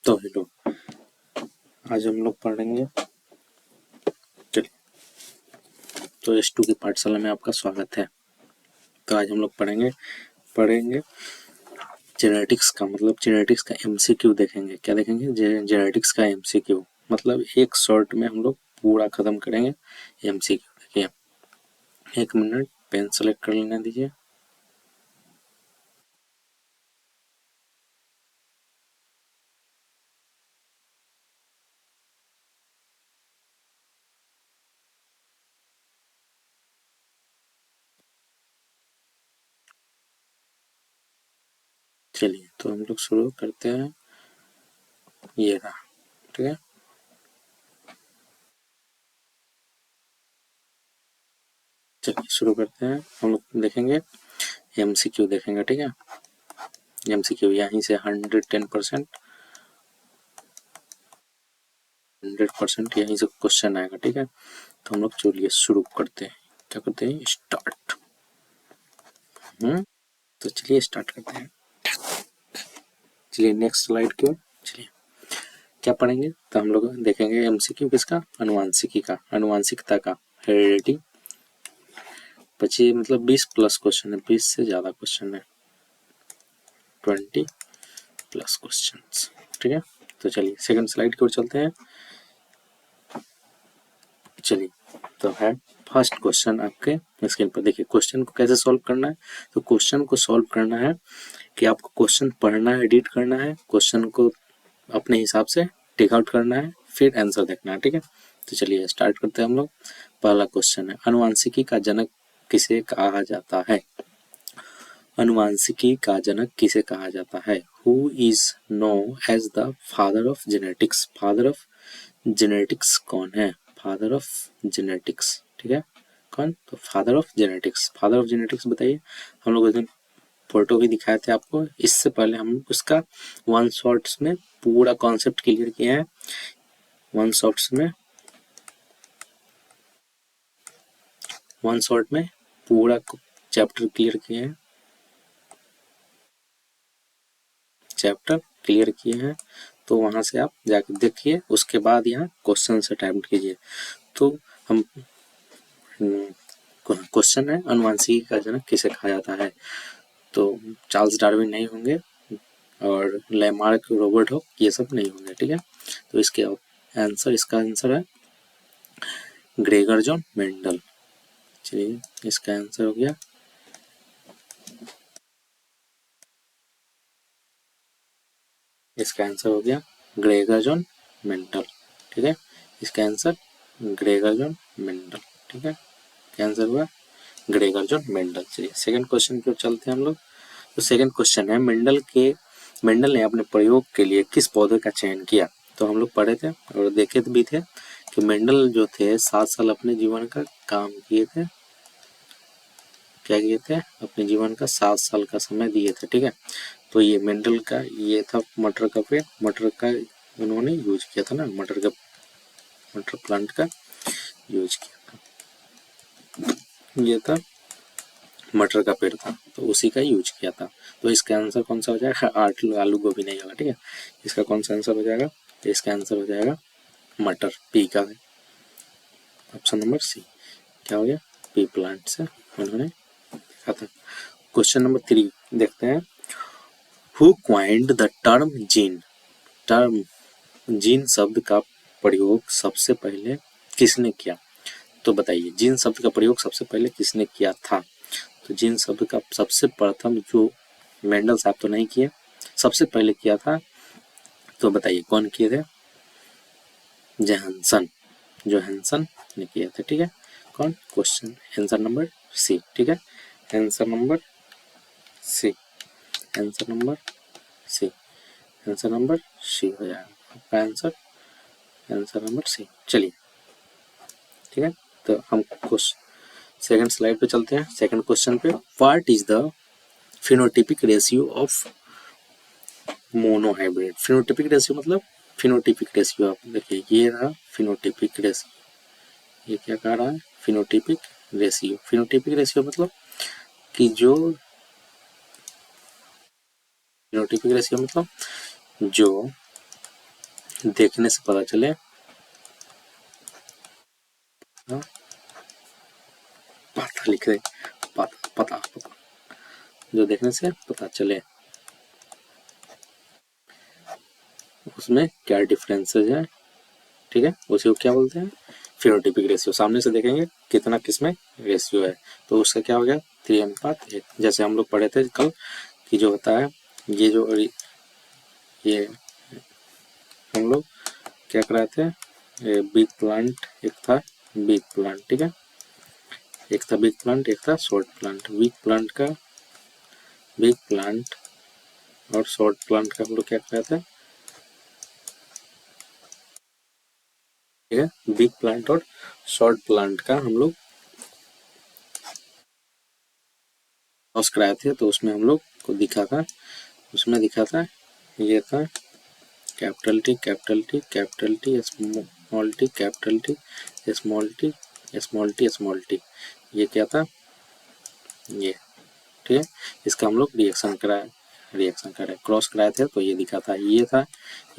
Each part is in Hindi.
तो हेलो, आज हम लोग पढ़ेंगे। चलिए, तो S2 की पाठशाला में आपका स्वागत है। तो आज हम लोग पढ़ेंगे जेनेटिक्स का, मतलब जेनेटिक्स का MCQ देखेंगे। क्या देखेंगे? जेनेटिक्स का MCQ, मतलब एक शॉर्ट में हम लोग पूरा खत्म करेंगे MCQ। देखिए, 1 मिनट, पेन सेलेक्ट कर लेने दीजिए। चलिए, तो हम लोग शुरू करते हैं। ये रहा, ठीक है। चलिए शुरू करते हैं। हम लोग देखेंगे MCQ देखेंगे, ठीक है। MCQ यहीं से 110% यहीं से क्वेश्चन आएगा, ठीक है। तो हम लोग चलिए शुरू करते हैं। क्या करते हैं? स्टार्ट। तो चलिए स्टार्ट करते हैं। चलिए नेक्स्ट स्लाइड की ओर चलिए। क्या पढ़ेंगे? तो हम लोग देखेंगे MCQ किसका? अनुवांशिकी का, अनुवांशिकता का, हेरिडिटी। 25 मतलब 20 प्लस क्वेश्चन है, 20 से ज्यादा क्वेश्चन है, 20 प्लस क्वेश्चन, ठीक है। तो चलिए सेकंड स्लाइड की ओर चलते हैं। चलिए, तो है फर्स्ट क्वेश्चन आपके स्क्रीन पर। देखिए क्वेश्चन को कैसे सॉल्व करना है। तो क्वेश्चन को सॉल्व करना है कि आपको क्वेश्चन पढ़ना है, एडिट करना है, क्वेश्चन को अपने हिसाब से टेक आउट करना है, फिर आंसर देखना है, ठीक है। तो चलिए स्टार्ट करते हैं हम लोग। पहला क्वेश्चन है, अनुवांशिकी का जनक किसे कहा जाता है? अनुवांशिकी का जनक किसे कहा जाता है? Who is known as the father of genetics. Father of genetics कौन है? फादर ऑफ जेनेटिक्स, ठीक है। कौन? तो father of genetics. Father of genetics बताइए। हम लोग उस दिन फोटो भी दिखाए थे आपको। इससे पहले हम उसका वन शॉट्स में पूरा कॉन्सेप्ट क्लियर किए हैं। वन शॉट में पूरा चैप्टर क्लियर किए हैं। तो वहां से आप जाकर देखिए, उसके बाद यहाँ क्वेश्चन से अटेम्प्ट कीजिए। तो हम क्वेश्चन है, अनुवांशिकी का जनक किसे कहा जाता है? तो चार्ल्स डार्विन नहीं होंगे, और लैमार्क, रॉबर्ट हॉक, ये सब नहीं होंगे, ठीक है। तो इसका आंसर है ग्रेगर जॉन मेंडल। चलिए, इसका आंसर हो गया। इसका आंसर हो गया ग्रेगर जॉन मेंडल, ठीक है। इसका आंसर ग्रेगर जॉन मेंडल, ठीक है। क्या आंसर हुआ? Gregor John Mendel. चलिए सेकंड क्वेश्चन की ओर चलते हैं हम लोग। तो सेकंड क्वेश्चन है, मेंडल ने अपने प्रयोग के लिए किस पौधे का चयन किया? तो हम लोग पढ़े थे और देखे भी थे कि मेंडल जो थे 7 साल अपने जीवन का काम किए थे। क्या किए थे? अपने जीवन का 7 साल का समय दिए थे, ठीक है। तो ये मेंडल का ये था मटर का पेड़, मटर का उन्होंने यूज किया था ना, मटर प्लांट का यूज किया था। ये था मटर का पेड़ था, तो उसी का यूज किया था। तो इसका आंसर कौन सा हो जाएगा? आलू गोभी नहीं होगा, ठीक है। इसका कौन सा आंसर हो जाएगा? तो इसका आंसर हो जाएगा मटर, पी का, ऑप्शन नंबर सी। क्या हो गया? पी प्लांट से उन्होंने लिखा था। क्वेश्चन नंबर 3 देखते हैं। Who coined the term gene? Term gene शब्द का प्रयोग सबसे पहले किसने किया? तो बताइए, जीन शब्द का प्रयोग सबसे पहले किसने किया था? तो जीन शब्द का सबसे प्रथम जो मेंडल साहब तो नहीं किए, सबसे पहले किया था, तो बताइए कौन किए थे? जोहानसन ने किया था, ठीक है। कौन? क्वेश्चन आंसर नंबर सी, ठीक है। Answer number C, answer number C, answer number C हो जाएगा आपका आंसर, आंसर नंबर सी। चलिए, ठीक है। तो हम सेकंड स्लाइड पे चलते हैं। सेकंड क्वेश्चन पे, what is the phenotypic ratio of monohybrid? Phenotypic ratio मतलब फिनोटिपिक रेशियो, आप देखिए ये रहा फिनोटिपिक रेशियो। ये क्या कह रहा है? Phenotypic ratio. फिनोटिपिक रेशियो मतलब कि जो फिनोटिपिक रेशियो मतलब जो देखने से पता चले, पता लिख रहे, पता पता पता, जो देखने से पता चले उसमें क्या डिफरेंसेस है, ठीक है, उसी को क्या बोलते हैं, फिनोटाइपिक रेशियो। सामने से देखेंगे कितना किसमें रेशियो है, तो उसका क्या हो गया 3:1। जैसे हम लोग पढ़े थे कल कि जो होता है ये जो ये हम लोग क्या कराए थे, बिग प्लांट एक था, बिग प्लांट, ठीक है, एक था बिग प्लांट, एक था शॉर्ट प्लांट। बिग प्लांट का, बिग प्लांट और शॉर्ट प्लांट का हम लोग क्या कराए थे, ठीक है, बिग प्लांट और शॉर्ट प्लांट का हम लोग क्रॉस कराए थे। तो उसमें हम लोग को दिखा था, उसमें दिखा था ये था capital T capital T capital T, small T capital T, small T small T small T, ये क्या था ये, ठीक है। इसका हम लोग रिएक्शन कराए, रिएक्शन कराए, क्रॉस कराए थे तो ये दिखा था, ये था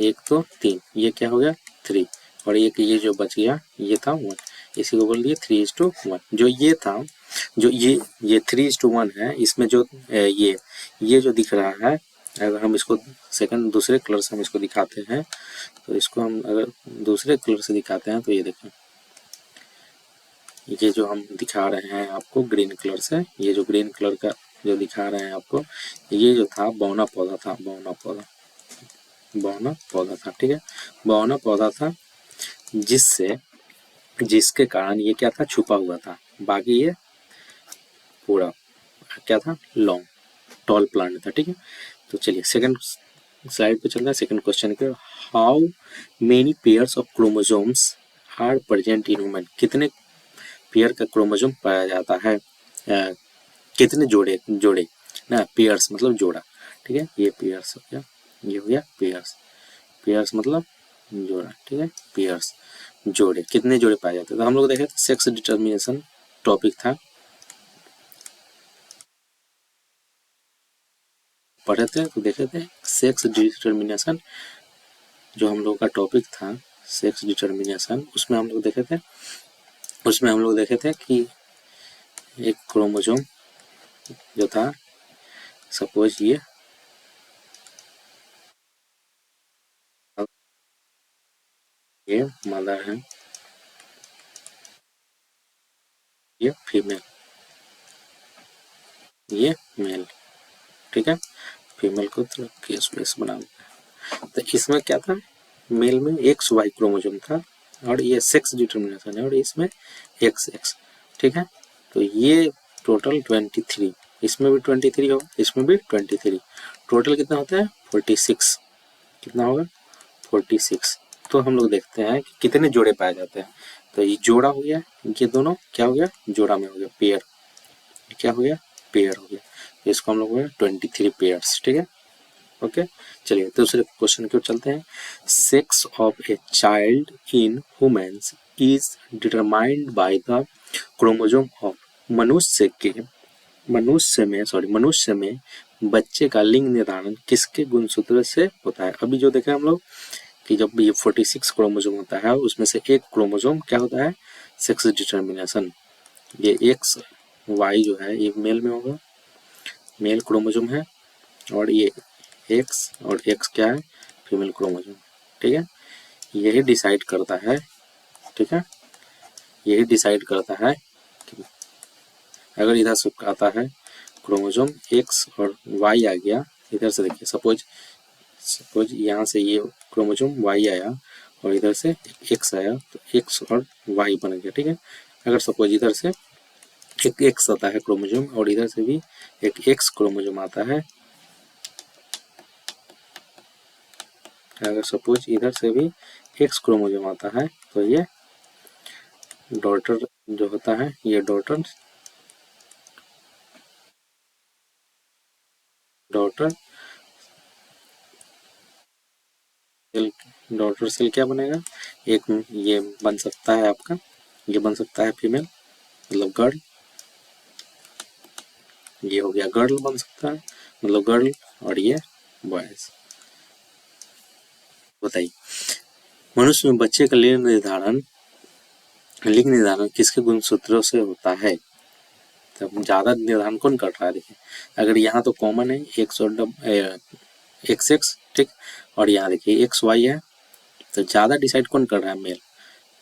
एक तो 3, ये क्या हो गया 3, और एक ये जो बच गया ये था 1, इसी को बोल दिए 3:1। जो ये था, जो ये 3:1 है, इसमें जो ये जो दिख रहा है, अगर हम इसको सेकंड दूसरे कलर से हम इसको दिखाते हैं, तो इसको हम अगर दूसरे कलर से दिखाते हैं तो ये देखें, ये जो हम दिखा रहे हैं आपको ग्रीन कलर से, ये जो ग्रीन कलर का जो दिखा रहे हैं आपको, ये जो था बौना पौधा था, बौना पौधा, बौना पौधा था, ठीक है, बौना पौधा था, जिससे जिसके कारण ये क्या था छुपा हुआ था, बाकी ये पूरा क्या था लॉन्ग टॉल प्लांट था, ठीक है। तो चलिए सेकंड स्लाइड पे चल रहा है, सेकंड क्वेश्चन के, how many pairs of chromosomes are present in human, कितने पेयर का क्रोमोसोम पाया जाता है, कितने जोड़े जोड़े ना, पेयर्स मतलब जोड़ा, ठीक है, ये पेयर्स हो गया, ये हो गया पेयर्स, पेयर्स मतलब जोड़ा, ठीक है, पेयर्स जोड़े, कितने जोड़े पाए जाते हैं। तो हम लोग देखे थे सेक्स डिटर्मिनेशन टॉपिक था, पढ़े थे तो देखे थे सेक्स डिटर्मिनेशन, जो हम लोग का टॉपिक था सेक्स डिटर्मिनेशन, उसमें हम लोग देखे थे, उसमें हम लोग देखे थे कि एक क्रोमोसोम जो था, सपोज ये मदर है, ये फीमेल, ये मेल, ठीक है, फीमेल को थोड़ा केस वेस बना, तो इसमें क्या था, मेल में एक्स वाई क्रोमोसोम था, और ये सेक्स डिटर्मिनेशन है, और इसमें एक्स एक्स, ठीक है। तो ये टोटल 23, इसमें भी 23 होगा, इसमें भी 23, टोटल कितना होता है 46, कितना होगा 46। तो हम लोग देखते हैं कि कितने जोड़े पाए जाते हैं, तो ये जोड़ा हो गया, ये दोनों क्या हो गया जोड़ा में हो गया, पेयर, क्या हो गया पेयर हो गया, तो इसको हम लोग हो गया 23 पेयर्स, ठीक है, ओके। चलिए दूसरे क्वेश्चन की ओर चलते हैं, sex of a child in humans is determined by the chromosome of, मनुष्य में बच्चे का लिंग निर्धारण किसके गुणसूत्र से होता है। अभी जो देखे हम लोग कि जब ये 46 क्रोमोसोम होता है, उसमें से एक क्रोमोसोम क्या होता है सेक्स डिटर्मिनेशन, ये एक्स वाई जो है ये मेल में होगा, मेल क्रोमोसोम है, और ये एक्स और एक्स क्या है फीमेल क्रोमोसोम, ठीक है, यही डिसाइड करता है, ठीक है, यही डिसाइड करता है कि अगर इधर से आता है क्रोमोसोम एक्स और वाई आ गया, इधर से देखिए सपोज सपोज यहाँ से ये क्रोमोसोम वाई आया और इधर से एक्स आया, तो एक्स और वाई बन गया, ठीक है। अगर सपोज इधर से एक एक्स आता है क्रोमोसोम और इधर से भी एक एक्स क्रोमोसोम आता है, अगर सपोज इधर से भी एक्स क्रोमोसोम आता है, तो ये डॉटर जो होता है, ये daughter daughter cell, daughter cell क्या बनेगा, एक ये बन सकता है आपका, ये बन सकता है फीमेल मतलब गर्ल, ये हो गया गर्ल बन सकता है मतलब गर्ल, और ये बॉयज, बताइए मनुष्य में बच्चे का लिंग निर्धारण किसके गुणसूत्रों से होता है? तो ज्यादा निर्धारण कौन कर रहा है? देखिए, अगर यहाँ तो कॉमन है एक्स और एक्स एक्स, ठीक, और यहाँ देखिए एक्स वाई है, तो ज्यादा डिसाइड कौन कर रहा है? मेल।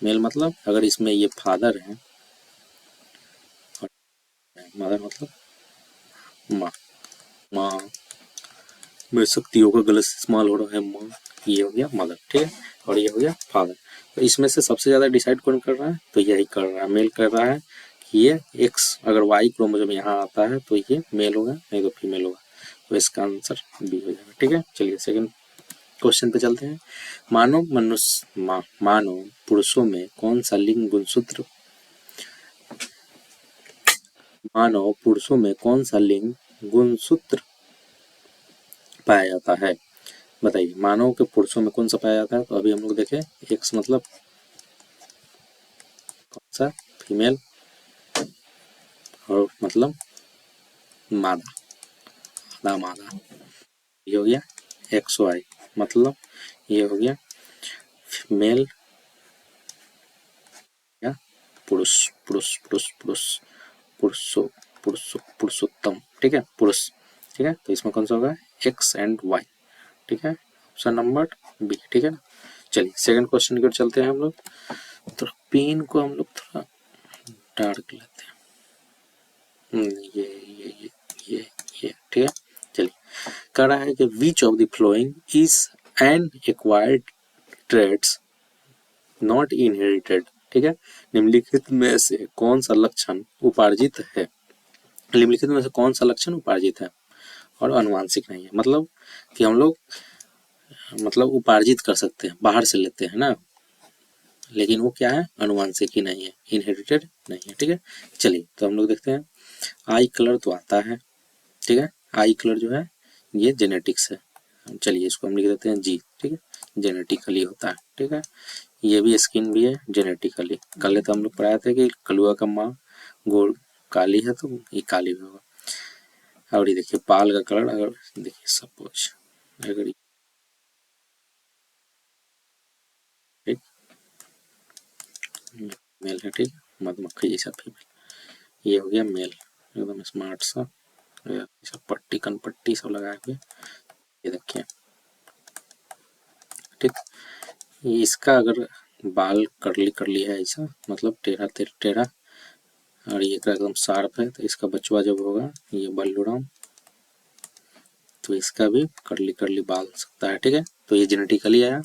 मेल मतलब अगर इसमें ये फादर है और मदर मतलब माँ। माँ में शक्तियों का गलत इस्तेमाल हो रहा है, माँ, ये हो गया मदर, ठीक है, और ये हो गया फादर। तो इसमें से सबसे ज्यादा डिसाइड कौन कर रहा है? तो यही कर रहा है, मेल कर रहा है कि ये एक्स, अगर वाई क्रोमोसोम यहाँ आता है तो ये मेल होगा, नहीं तो फीमेल होगा। तो इसका आंसर बी हो जाएगा, ठीक है। चलिए सेकंड क्वेश्चन पे चलते हैं। मानव पुरुषों में कौन सा लिंग गुणसूत्र मानव पुरुषों में कौन सा लिंग गुणसूत्र पाया जाता है? बताइए, मानव के पुरुषों में कौन सा पाया जाता है? तो अभी हम लोग देखें, एक्स मतलब कौन सा? फीमेल, और मतलब मादा, मादा, ये हो गया एक्स वाई, मतलब ये हो गया मेल या पुरुष, पुरुष पुरुष पुरुष पुरुषो पुरुषोत्तम, ठीक है, पुरुष, ठीक है। तो इसमें कौन सा होगा? एक्स एंड वाई, ठीक है, ऑप्शन नंबर बी, ठीक है ना। चलिए सेकंड क्वेश्चन की ओर चलते हैं हम लोग। तो पेन को हम लोग थोड़ा डार्क लेते हैं, ये ठीक है। चलिए, कह रहा है कि which of the following is an acquired traits not inherited, ठीक है। निम्नलिखित में से कौन सा लक्षण उपार्जित है? निम्नलिखित में से कौन सा लक्षण उपार्जित है और अनुवांशिक नहीं है? मतलब कि हम लोग मतलब उपार्जित कर सकते हैं, बाहर से लेते हैं ना, लेकिन वो क्या है? अनुवांशिक ही नहीं है, इनहेरिटेड नहीं है, ठीक है। चलिए तो हम लोग देखते हैं। आई कलर तो आता है, ठीक है, आई कलर जो है ये जेनेटिक्स है, चलिए इसको हम लिख देते हैं जी, ठीक है, जेनेटिकली होता है, ठीक है। ये भी स्किन भी है जेनेटिकली। कल तो हम लोग पढ़ाए थे कि कलुआ का माँ गोल काली है तो ये काली भी होगा। और ये देखिए बाल का कलर, अगर देखिए सपोज अगर ठीक मेल है, ठीक, मधुमक्खी जैसा फीमेल, ये हो गया मेल, एकदम स्मार्ट सा, सब पट्टी कनपट्टी सब लगाए हुए, ये देखिए, ठीक। इसका अगर बाल करली करली है ऐसा, मतलब टेढ़ा टेढ़ा, और ये एकदम शार्प है, तो इसका बचवा जब होगा ये बल्लूराम, तो इसका भी करली करली बाल सकता है, ठीक है। तो ये जेनेटिकली आया,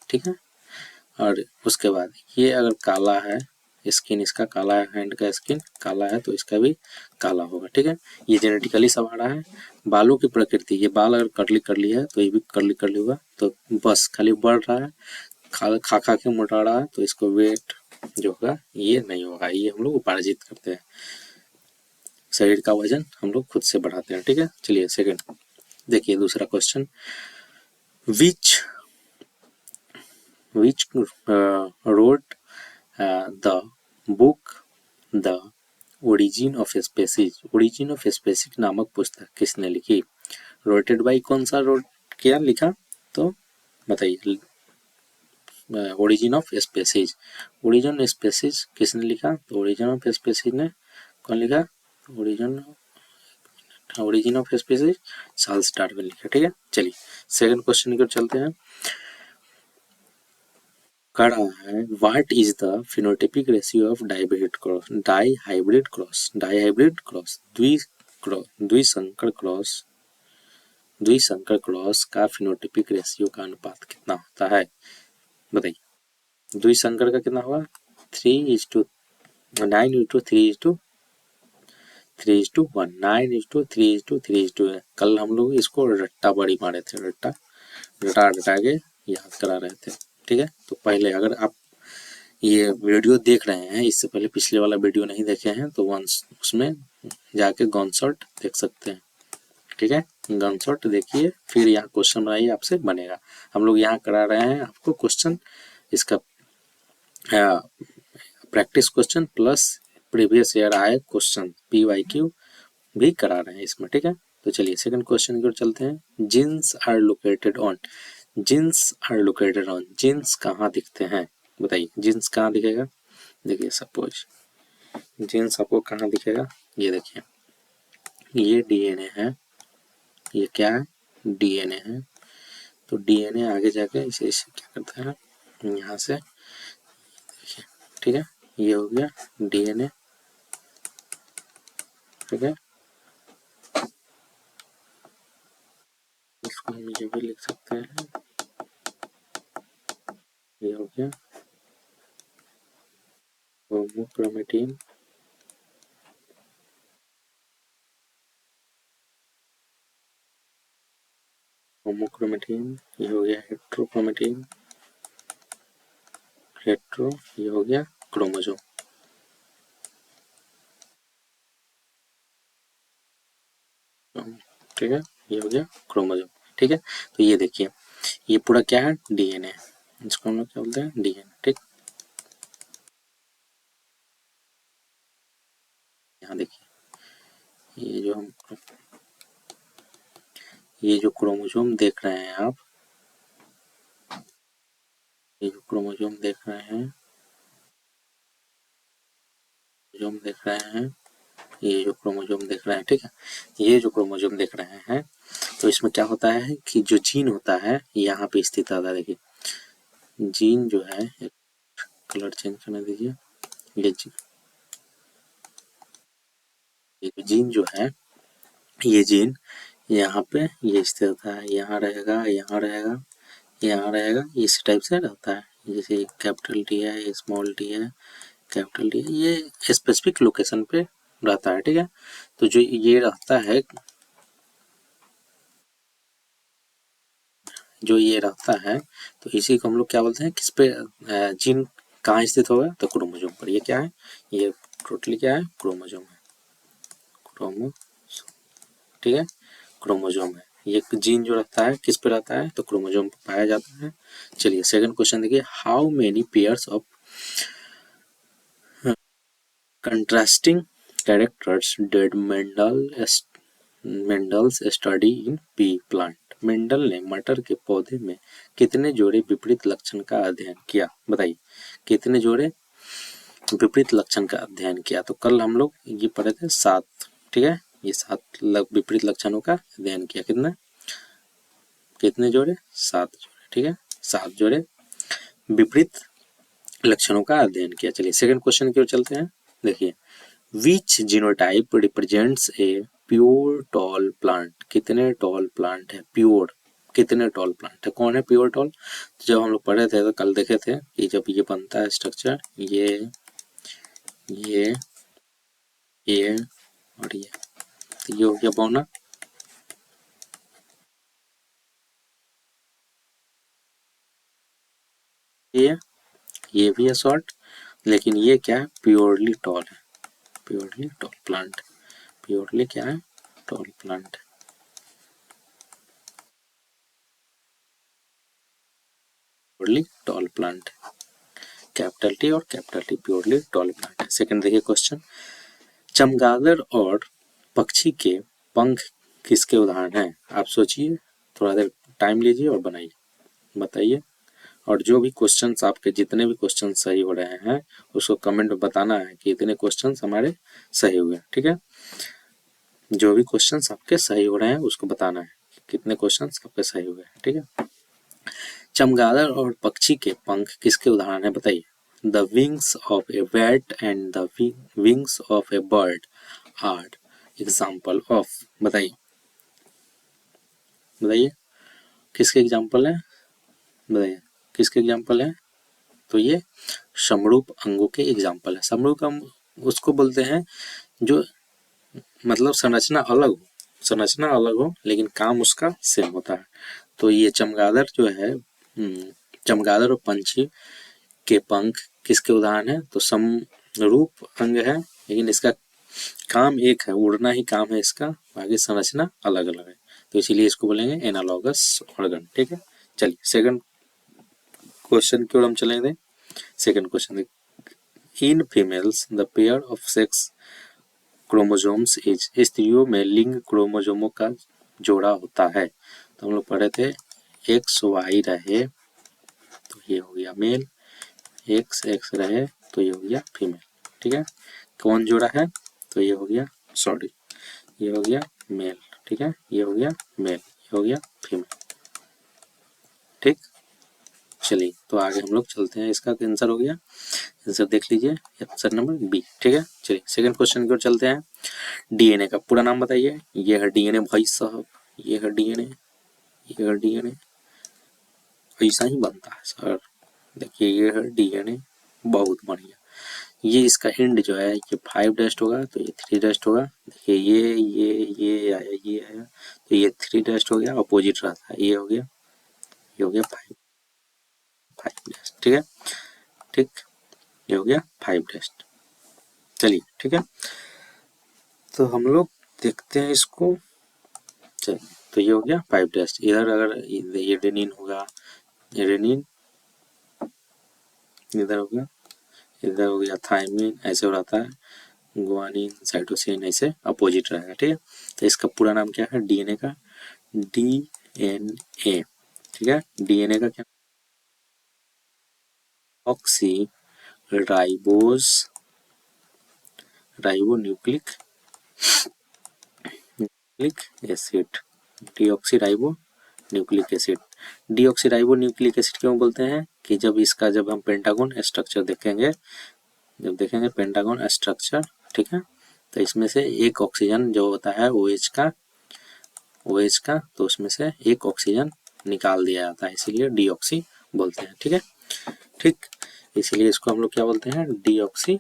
ठीक है। और उसके बाद ये अगर काला है, स्किन इसका काला है, हैंड का स्किन काला है तो इसका भी काला होगा, ठीक है। ये जेनेटिकली सब आ रहा है। बालों की प्रकृति, ये बाल अगर करली करली है तो ये भी करली करली होगा, तो बस खाली बढ़ रहा है, खा खा के मोटा रहा है, तो इसको वेट जो होगा ये नहीं होगा, ये हम लोग उपार्जित करते हैं। शरीर का वजन हम लोग खुद से बढ़ाते हैं, ठीक है। चलिए सेकंड देखिए, दूसरा question. Which wrote the book the origin of species? Origin of species नामक पुस्तक किसने लिखी? रोटेड बाई कौन सा रोट क्या लिखा? तो बताइए, origin of species, origin species किसने लिखा? तो ओरिजिन ऑफ स्पेसीज ने कौन लिखा? Origin of species Charles Darwin लिखा, ठीक है। चलिए सेकंड क्वेश्चन की ओर चलते हैं। कर रहा है what is the phenotypic ratio of dihybrid cross द्विसंकर क्रॉस का फिनोटाइपिक रेशियो का अनुपात कितना होता है? बताइए, द्विसंकर का कितना होगा? 9:3:3:1, 9:3:3 है। कल हम लोग इसको रट्टा बड़ी मारे थे, रट्टा रटा रटा के याद करा रहे थे, ठीक है। तो पहले अगर आप ये वीडियो देख रहे हैं, इससे पहले पिछले वाला वीडियो नहीं देखे हैं तो वंस उसमें जाके गन शॉट देख सकते हैं, ठीक है। गन शॉट देखिए, फिर यहाँ क्वेश्चन बनाइए, आपसे बनेगा। हम लोग यहाँ करा रहे हैं आपको क्वेश्चन, इसका practice question plus previous year आए क्वेश्चन PYQ भी करा रहे हैं इसमें, ठीक है। तो चलिए सेकंड क्वेश्चन की ओर चलते हैं। Genes are located on, genes are located on, genes कहाँ दिखते हैं बताइए, जीन्स कहाँ दिखेगा। देखिए सपोज जीन्स आपको कहाँ दिखेगा, ये देखिए ये डीएनए है, ये क्या है डीएनए है। तो डीएनए आगे जाके इसे क्या करता है यहाँ से, देखिए ठीक है, ये हो गया डीएनए, ठीक है। इसको हम ये भी लिख सकते हैं, ये हो गया होमोक्रोमेटिन, होमोक्रोमेटिन, ये हो गया हेट्रोक्रोमेटिन, हेट्रो, ये हो गया क्रोमोसोम, ठीक है, ये हो गया क्रोमोसोम, ठीक है। तो ये देखिए ये पूरा क्या है डीएनए, इसको हम लोग क्या बोलते हैं डीएनए, ठीक। यहाँ देखिए ये जो हम ये जो क्रोमोसोम देख रहे हैं आप, ये जो क्रोमोसोम देख रहे हैं, जो हम देख रहे हैं, ये जो क्रोमोसोम देख रहे हैं, ठीक है, ये जो क्रोमोसोम देख रहे हैं, तो इसमें क्या होता है कि जो जीन होता है यहाँ पे स्थित आता है। देखिए जीन जो है, कलर चेंज करने दीजिए, ये जीन जो है, ये जीन यहाँ पे ये स्थित होता है, यहाँ रहेगा, यहाँ रहेगा, यहाँ रहेगा, इस टाइप से रहता है। जैसे कैपिटल टी है, ये स्मॉल टी है, कैपिटल टी है, ये स्पेसिफिक लोकेशन पे रहता है, ठीक है। तो जो ये रहता है, जो ये रहता है, तो इसी को हम लोग क्या बोलते हैं, किस पे जीन कहाँ स्थित होगा, तो क्रोमोसोम पर। ये क्या है, ये टोटली क्या है क्रोमोसोम है, क्रोमोसोम, ठीक है, क्रोमोसोम है। ये जीन जो रहता है किस पे रहता है, तो क्रोमोसोम पे पाया जाता है। चलिए सेकंड क्वेश्चन देखिए, how many pairs of contrasting characters did Mendel's study in P plant. Mendel ने मटर के पौधे में कितने जोड़े विपरीत लक्षण का अध्ययन किया, बताइए कितने जोड़े विपरीत लक्षण का अध्ययन किया। तो कल हम लोग ये पढ़े थे 7, ठीक है, ये 7 विपरीत लक्षणों का अध्ययन किया, कितना कितने जोड़े 7 जोड़े, ठीक है, 7 जोड़े विपरीत लक्षणों का अध्ययन किया। चलिए सेकंड क्वेश्चन की ओर चलते हैं। देखिए which genotype represents a pure tall plant, कितने टॉल प्लांट है प्योर, कितने टॉल प्लांट है, कौन है प्योर टॉल। तो जब हम लोग पढ़े थे तो कल देखे थे कि जब ये बनता है स्ट्रक्चर, ये और ये, तो ये हो गया बोना, ये भी है शॉर्ट, लेकिन ये क्या है प्योरली टॉल है, प्योरली टॉल प्लांट, प्योरली क्या है tall plant, purely tall plant, capital T और capital T, purely tall plant है। सेकंड देखिए क्वेश्चन, चमगादड़ और पक्षी के पंख किसके उदाहरण हैं। आप सोचिए, थोड़ा देर टाइम लीजिए और बनाइए, बताइए। और जो भी क्वेश्चंस आपके जितने भी क्वेश्चन सही हो रहे हैं उसको कमेंट में बताना है कि इतने क्वेश्चंस हमारे सही हुए, ठीक है। जो भी क्वेश्चंस आपके सही हो रहे हैं उसको बताना है कि कितने क्वेश्चंस आपके सही हुए हैं, ठीक है। चमगादड़ और पक्षी के पंख किसके उदाहरण है बताइए। The wings of a bat and the wings of a bird are example of, बताइए बताइए किसके एग्जाम्पल है, बताइए किसके एग्जाम्पल है। तो ये समरूप अंगों के एग्जाम्पल है। समरूप अंग उसको बोलते हैं जो मतलब संरचना अलग हो लेकिन काम उसका सेम होता है। तो ये चमगादड़ जो है, चमगादड़ और पंछी के पंख किसके उदाहरण है, तो समरूप अंग है लेकिन इसका काम एक है, उड़ना ही काम है इसका, बाकी संरचना अलग अलग है, तो इसीलिए इसको बोलेंगे एनालॉगस ऑर्गन, ठीक है। चलिए सेकंड क्वेश्चन की ओर हम चलेंगे। Second question, in females the pair of sex chromosomes is, स्त्रियों में लिंग क्रोमोसोमों का जोड़ा होता है। तो हम लोग पढ़े थे एक्स वाई रहे तो ये हो गया मेल, एक्स एक्स रहे तो ये हो गया फीमेल। ठीक है, कौन जोड़ा है तो ये हो गया, सॉरी ये हो गया मेल। ठीक है, ये हो गया मेल, ये हो गया फीमेल। ठीक, चलिए तो आगे हम लोग चलते हैं। इसका आंसर हो गया, आंसर देख लीजिए, ऑप्शन नंबर बी। ठीक है, चलिए सेकंड क्वेश्चन की ओर चलते हैं। डीएनए का पूरा नाम बताइए। ये है डीएनए भाई साहब, ये है डीएनए, ये है डीएनए, ऐसा ही बनता है सर। देखिए ये है डीएनए, बहुत बढ़िया। ये इसका एंड जो है ये 5 डैश होगा तो ये 3 डैश होगा। देखिए ये आया, ये आया तो ये 3 डैश हो गया, अपोजिट रहता है, ये हो गया, ये हो गया 5 डैश। ठीक है, ठीक, ये हो गया 5 डैश। चलिए ठीक है, तो हम लोग देखते हैं इसको। चलिए, तो ये हो गया 5 डैश। इधर अगर ये एडेनिन होगा, एडेनिन इधर हो गया, इधर हो गया थायमिन, ऐसे हो रहता है, गुआनिन साइटोसिन ऐसे अपोजिट रहेगा। ठीक है, तो इसका पूरा नाम क्या है डीएनए का, डीएनए। ठीक है, डीएनए का क्या, oxy ribose, ribo nucleic nucleic acid, deoxy ribo nucleic acid. Deoxy ribo nucleic acid क्यों बोलते हैं कि जब हम पेंटागन स्ट्रक्चर देखेंगे, जब देखेंगे पेंटागन स्ट्रक्चर, ठीक है, तो इसमें से एक ऑक्सीजन जो होता है OH का, तो उसमें से एक ऑक्सीजन निकाल दिया जाता है, इसीलिए डीऑक्सी बोलते हैं। ठीक है, ठीक, इसीलिए इसको हम लोग क्या बोलते हैं, डीऑक्सी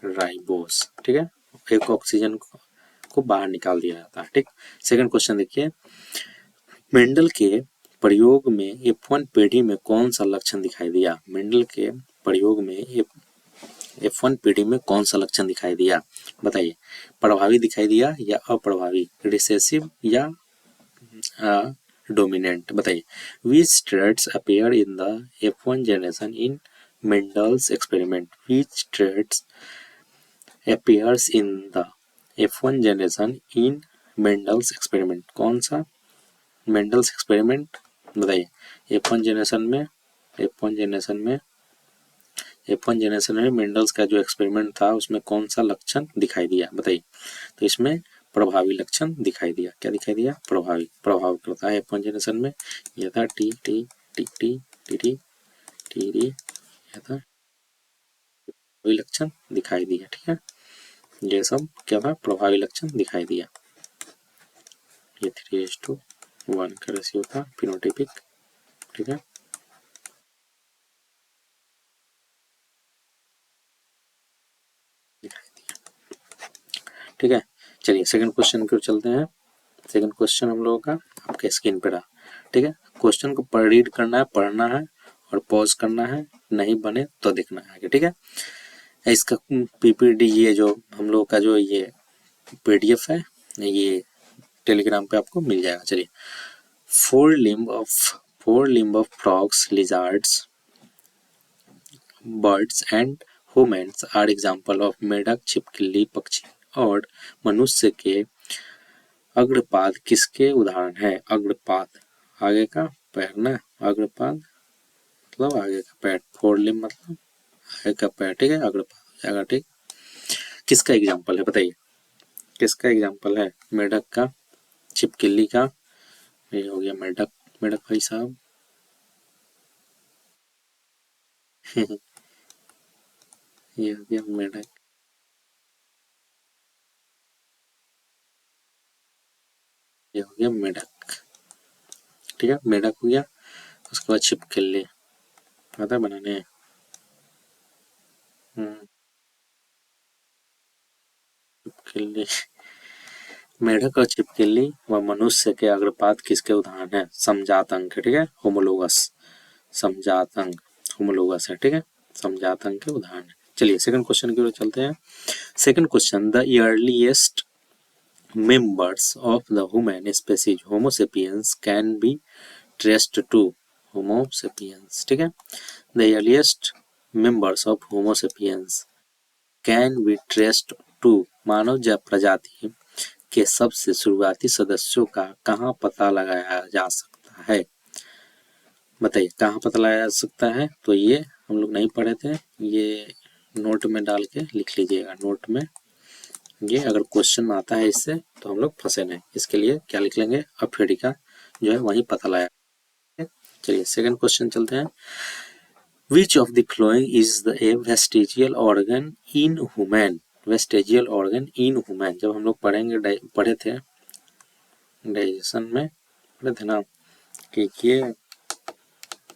राइबोस। ठीक है, एक ऑक्सीजन को बाहर निकाल दिया जाता है। ठीक, सेकंड क्वेश्चन देखिए, मेंडल के प्रयोग में F1 पीढ़ी में कौन सा लक्षण दिखाई दिया। मेंडल के प्रयोग में F1 पीढ़ी में कौन सा लक्षण दिखाई दिया, बताइए। प्रभावी दिखाई दिया या अप्रभावी, रिसेसिव या डोमिनेंट, बताइए। Which traits appear in the F1 generation in Mendel's experiment? Which traits appears in the F1 generation in Mendel's experiment? कौन सा मेंडल्स एक्सपेरिमेंट, बताइए। F1 जनरेशन में, F1 जनरेशन में, F1 जनरेशन में मेंडल्स का जो एक्सपेरिमेंट था उसमें कौन सा लक्षण दिखाई दिया, बताइए। तो इसमें प्रभावी लक्षण दिखाई दिया। क्या दिखाई दिया, प्रभावी, प्रभाव करता है F1 जनरेशन में। यह था T T T T T T T T, यह था प्रभावी लक्षण दिखाई दिया। ठीक है, ये सब क्या था, प्रभावी लक्षण दिखाई दिया। ये 3:1 का रेशियो था, फिनोटाइपिक। ठीक है, ठीक है, चलिए सेकंड क्वेश्चन की ओर चलते हैं। सेकंड क्वेश्चन हम लोगों का आपके स्क्रीन पे रहा। ठीक है, क्वेश्चन को रीड करना है, पढ़ना है और पॉज करना है, नहीं बने तो देखना है आगे। ठीक है, इसका पीपीटी, ये जो हम लोग का जो ये पीडीएफ है, ये टेलीग्राम पे आपको मिल जाएगा। चलिए, fore limb of frogs, lizards, birds and humans are example of मेढक, छिपकली पक्षी और मनुष्य के अग्रपाद किसके उदाहरण है। अग्रपाद, आगे का पैर ना, अग्रपाद मतलब आगे का पैर, फोर लिम्ब मतलब आगे का पैर। ठीक है, अग्रपाद हो जाएगा। ठीक, किसका एग्जाम्पल है, बताइए किसका एग्जाम्पल है, मेढक का, छिपकली का, ये हो गया मेढक, मेढक भाई साहब ये हो गया मेढक, ये हो गया मेढक। ठीक है, मेढक हो गया, उसके बाद छिपकली आता है बनाने। छिपकली, मेढक और छिपकली व मनुष्य के अग्रपात किसके उदाहरण है, समजात अंक। ठीक है, होमोलोगस, समजात अंक होमोलोगस है। ठीक है, समजात अंक के उदाहरण है। चलिए सेकंड क्वेश्चन की ओर चलते हैं। Second question, the earliest members of the human species Homo sapiens can be traced to Homo sapiens। ठीक है, the earliest members of Homo sapiens can be traced to मानव प्रजाति के सबसे शुरुआती सदस्यों का कहाँ पता लगाया जा सकता है। बताइए कहाँ पता लगाया जा सकता है, तो ये हम लोग नहीं पढ़े थे, ये नोट में डाल के लिख लीजिएगा। नोट में ये अगर क्वेश्चन आता है इससे तो हम लोग फंसे नहीं, इसके लिए क्या लिख लेंगे, अफ्रीका जो है वहीं पता लगाया। चलिए सेकंड क्वेश्चन चलते हैं। Which of the following is the A vestigial organ in human. Vestigial organ in human जब हम लोग पढ़े थे डाइजेशन में, पढ़े थे ना कि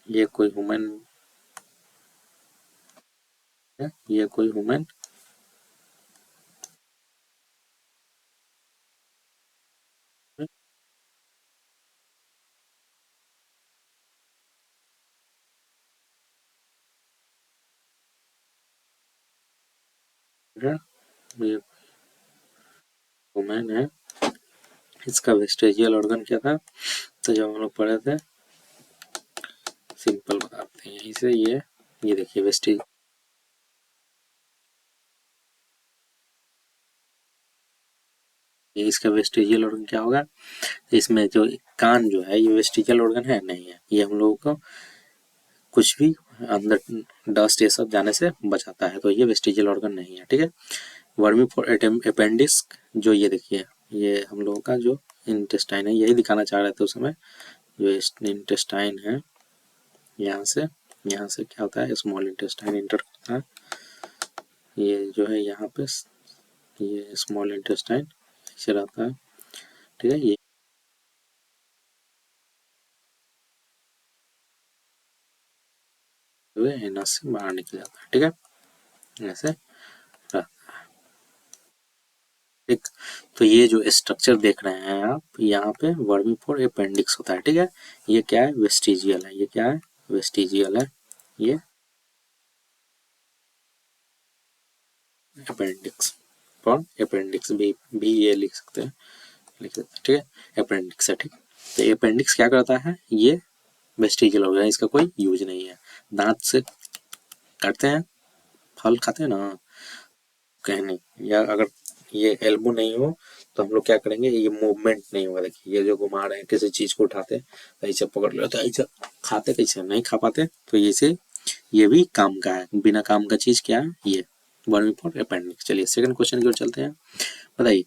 ये कोई ह्यूमन है, ये कोई ह्यूमन है, ये ह्यूमन है, इसका वेस्टिजियल ऑर्गन क्या था, तो जब हम लोग पढ़े थे, सिंपल बताते हैं इसे, ये देखिए वेस्टिज, इसका वेस्टिजियल ऑर्गन क्या होगा, इसमें जो कान जो है ये वेस्टिजियल ऑर्गन है नहीं है, ये हम लोगों को कुछ भी अंदर डस्ट ये सब जाने से बचाता है, तो ये वेस्टिजियल ऑर्गन नहीं है, ठीक है। वर्मी फॉर अपेंडिक्स, जो ये देखिए ये हम लोगों का जो इंटेस्टाइन है, यही दिखाना चाह रहे थे उस समय, जो इंटेस्टाइन है यहाँ से क्या होता है, स्मॉल इंटेस्टाइन इंटर करता है, ये जो है यहाँ पे ये स्मॉल इंटेस्टाइन ऐसे रहता है, ठीक है। ये जो है एनस से बाहर निकल जाता है, ठीक है, ऐसे रहता है, ठीक। तो ये जो स्ट्रक्चर देख रहे हैं आप यहाँ पे वर्मीफोर अपेंडिक्स होता है, ठीक है। ये क्या है, वेस्टिजियल है, ये क्या है, वेस्टिजियल है, ये अपेंडिक्स, फॉर अपेंडिक्स भी ये लिख सकते हैं, ठीक है, अपेंडिक्स है, ठीक। तो अपेंडिक्स क्या करता है, ये वेस्टिजियल हो गया, इसका कोई यूज नहीं है, दांत से काटते हैं, फल खाते हैं ना, कहीं नहीं, या अगर ये एल्बो नहीं हो तो हम लोग क्या करेंगे, ये मूवमेंट नहीं होगा, देखिए ये जो घुमा रहे हैं, किसी चीज को उठाते तो ऐसे पकड़ लो, तो ऐसे खाते, कैसे नहीं खा पाते, तो ये भी काम का है, बिना काम का चीज क्या है, ये वर्मी फॉर अपेंडिक्स। चलिए सेकंड क्वेश्चन की ओर चलते हैं, बताइए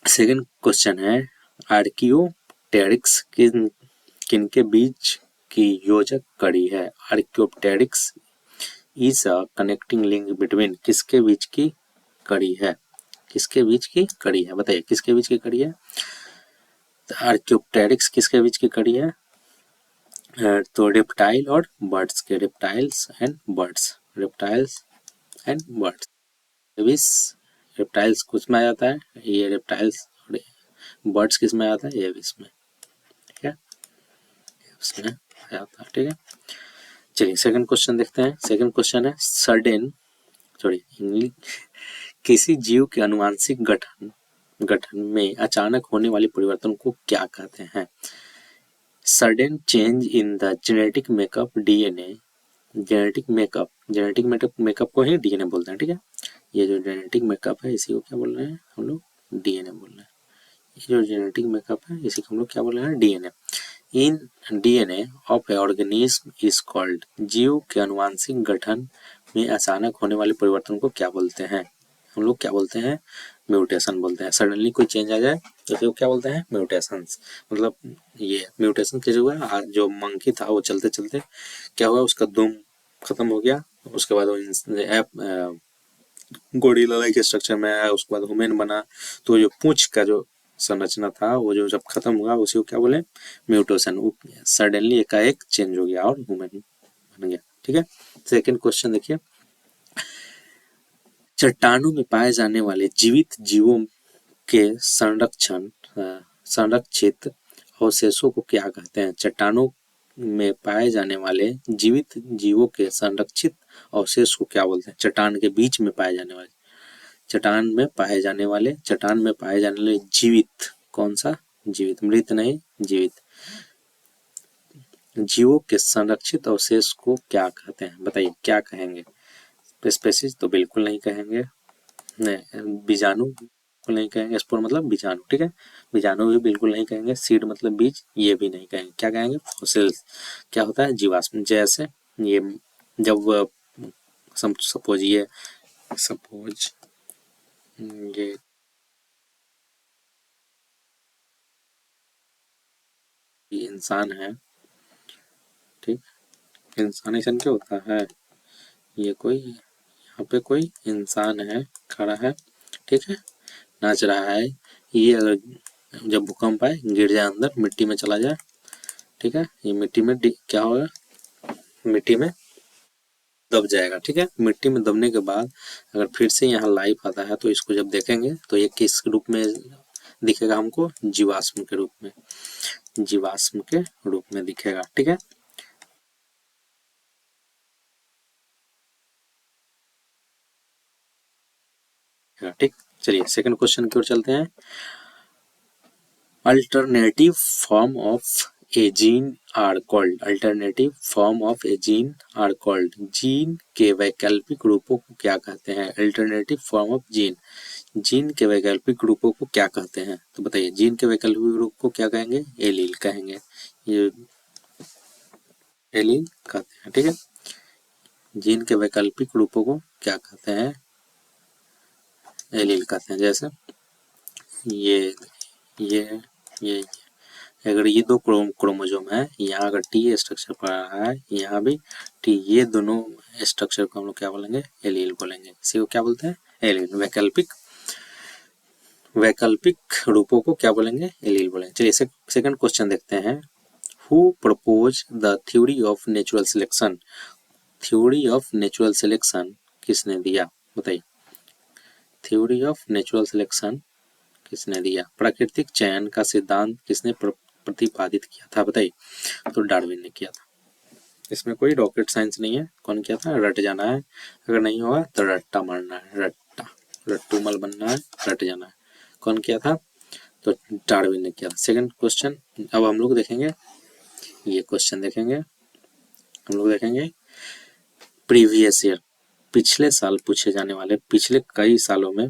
सेकंड क्वेश्चन है, आर्कियोप्टेरिक्स किनके बीच की योजक कड़ी है, Archaeopteryx is a connecting link between, किसके बीच की कड़ी है, किसके बीच की कड़ी है, बताइए किसके बीच की कड़ी है, आर्कियोप्टेरिक्स किसके बीच की कड़ी है, तो रेप्टाइल और बर्ड्स के, reptiles and birds, reptiles and birds, विस रेप्टाइल्स कुछ में आ जाता है, ये रेप्टाइल्स, और बर्ड्स किस में आ जाता है, ये विस में, ठीक है, उसमें आ जाता है, ठीक है। चलिए सेकंड क्वेश्चन देखते हैं, सेकंड क्वेश्चन है, सडन सॉरी किसी जीव के अनुवांशिक गठन में अचानक होने वाले परिवर्तन को क्या कहते हैं, sudden change in the genetic makeup DNA, genetic makeup को ही डीएनए बोलते हैं, ठीक है। ये जो जेनेटिक मेकअप है इसी को क्या बोल रहे हैं हम लोग, डीएनए बोल रहे हैं, ये जो जेनेटिक मेकअप है इसी को हम लोग क्या बोल रहे हैं, DNA. In DNA of A organism is called, जीव के अनुवांशिक गठन में अचानक होने वाले परिवर्तन को क्या बोलते हैं, हम लोग क्या बोलते हैं, म्यूटेशन बोलते हैं। सडनली कोई चेंज आ जाए तो फिर क्या बोलते हैं, म्यूटेशंस, मतलब ये म्यूटेशन कैसे हुआ, जो मंकी था वो चलते चलते क्या हुआ, उसका दुम खत्म हो गया, उसके बाद वो गोरिल्ला लाइक स्ट्रक्चर में आया, उसके बाद ह्यूमन बना, तो जो पूंछ का जो संरचना था वो जो जब खत्म हुआ उसी को क्या बोले, म्यूटेशन, सडनली एकाएक चेंज हो गया और ह्यूमन बन गया, ठीक है। सेकंड क्वेश्चन देखिए, चट्टानों में पाए जाने वाले जीवित जीवों के संरक्षित अवशेषों को क्या कहते हैं, चट्टानों में पाए जाने वाले जीवित जीवों के संरक्षित अवशेष को क्या बोलते हैं, चट्टान के बीच में पाए जाने वाले, चट्टान में पाए जाने वाले जीवित, कौन सा, जीवित, मृत नहीं, जीवित जीवों के संरक्षित अवशेष को क्या कहते हैं, बताइए क्या कहेंगे, स्पेसीज तो बिल्कुल नहीं कहेंगे, नहीं बीजाणु, बिल्कुल नहीं कहेंगे, स्पोर मतलब बीजाणु, ठीक है, बीजाणु भी बिल्कुल नहीं कहेंगे, सीड मतलब बीज, ये भी नहीं कहेंगे, क्या कहेंगे, फॉसिल्स, क्या होता है, जीवाश्म। जैसे ये जब सपोज ये इंसान है, ठीक, इंसान ऐसा क्या होता है, ये कोई यहाँ पे कोई इंसान है, खड़ा है, ठीक है, नाच रहा है, ये अगर जब भूकंप आए गिर जाए अंदर मिट्टी में चला जाए, ठीक है, ये मिट्टी में क्या होगा, मिट्टी में दब जाएगा, ठीक है, मिट्टी में दबने के बाद अगर फिर से यहाँ लाइफ आता है तो इसको जब देखेंगे तो ये किस रूप में दिखेगा हमको, जीवाश्म के रूप में, जीवाश्म के रूप में दिखेगा, ठीक है। ठीक, चलिए सेकंड क्वेश्चन की ओर चलते हैं। Alternative form of a gene are called, alternative form of a gene are called, gene के वैकल्पिक रूपों को क्या कहते हैं, alternative form of gene, gene के वैकल्पिक रूपों को क्या कहते हैं, तो बताइए जीन के वैकल्पिक रूप को क्या कहेंगे, एलील कहेंगे, ये एलील कहते हैं, ठीक है, जीन के वैकल्पिक रूपों को क्या कहते हैं, एलील कहते हैं। जैसे ये ये ये अगर ये दो क्रोमोजोम है, यहाँ अगर टी स्ट्रक्चर पड़ रहा है, यहाँ भी टी, ये दोनों स्ट्रक्चर को हम लोग क्या बोलेंगे, एलील बोलेंगे, इसी को क्या बोलते हैं, एलील, वैकल्पिक, वैकल्पिक रूपों को क्या बोलेंगे, एलील बोलेंगे। चलिए सेकंड क्वेश्चन देखते हैं। Who propose the theory of natural selection, theory of natural selection किसने दिया, बताइए, थ्योरी ऑफ नेचुरल सिलेक्शन किसने दिया, प्राकृतिक चयन का सिद्धांत किसने प्रतिपादित किया था, बताइए, तो डार्विन ने किया था। इसमें कोई रॉकेट साइंस नहीं है, कौन किया था, रट जाना है, अगर नहीं होगा तो रट्टा मारना है, रट्टा, रट्टूमल बनना है, रट जाना है, कौन किया था, तो डार्विन ने किया था। सेकंड क्वेश्चन अब हम लोग देखेंगे, ये क्वेश्चन देखेंगे, हम लोग देखेंगे प्रीवियस ईयर, पिछले साल पूछे जाने वाले, पिछले कई सालों में,